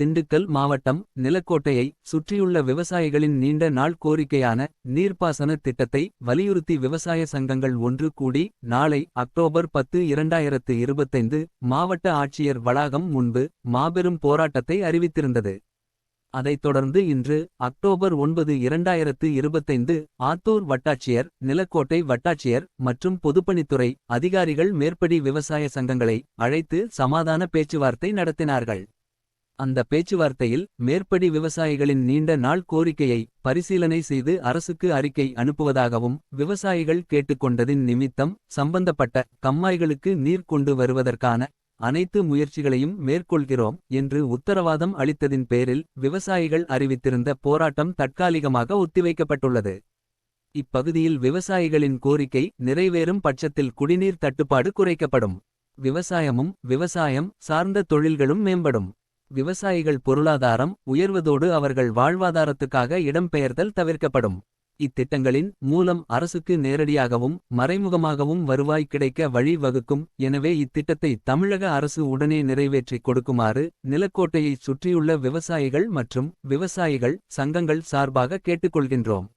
திண்டுக்கல் மாவட்டம் நிலக்கோட்டையை சுற்றியுள்ள விவசாயிகளின் நீண்ட நாள் கோரிக்கையான நீர்ப்பாசன திட்டத்தை வலியுறுத்தி விவசாய சங்கங்கள் ஒன்று கூடி நாளை அக்டோபர் 10 2025 மாவட்ட ஆட்சியர் வளாகம் முன்பு மாபெரும் போராட்டத்தை அறிவித்திருந்தது. அதைத் தொடர்ந்து இன்று அக்டோபர் 9 2025 ஆத்தூர் வட்டாட்சியர் நிலக்கோட்டை வட்டாட்சியர் மற்றும் பொதுப்பணித்துறை அதிகாரிகள் மேற்படி விவசாய சங்கங்களை அழைத்து சமாதான பேச்சுவார்த்தை நடத்தினார்கள். அந்த பேச்சுவார்த்தையில் மேற்படி விவசாயிகளின் நீண்ட நாள் கோரிக்கையை பரிசீலனை செய்து அரசுக்கு அறிக்கை அனுப்புவதாகவும் விவசாயிகள் கேட்டுக்கொண்டதின் நிமித்தம் சம்பந்தப்பட்ட கம்மாய்களுக்கு நீர் கொண்டு வருவதற்கான அனைத்து முயற்சிகளையும் மேற்கொள்கிறோம் என்று உத்தரவாதம் அளித்ததின் பேரில் விவசாயிகள் அறிவித்திருந்த போராட்டம் தற்காலிகமாக ஒத்திவைக்கப்பட்டுள்ளது. இப்பகுதியில் விவசாயிகளின் கோரிக்கை நிறைவேறும் பட்சத்தில் குடிநீர் தட்டுப்பாடு குறைக்கப்படும். விவசாயமும் விவசாயம் சார்ந்த தொழில்களும் மேம்படும். விவசாயிகள் பொருளாதாரம் உயர்வதோடு அவர்கள் வாழ்வாதாரத்துக்காக இடம்பெயர்தல் தவிர்க்கப்படும். இத்திட்டங்களின் மூலம் அரசுக்கு நேரடியாகவும் மறைமுகமாகவும் வருவாய் கிடைக்க வழி வகுக்கும். எனவே இத்திட்டத்தை தமிழக அரசு உடனே நிறைவேற்றிக் கொடுக்குமாறு நிலக்கோட்டையை சுற்றியுள்ள விவசாயிகள் மற்றும் விவசாயிகள் சங்கங்கள் சார்பாக கேட்டுக்கொள்கின்றோம்.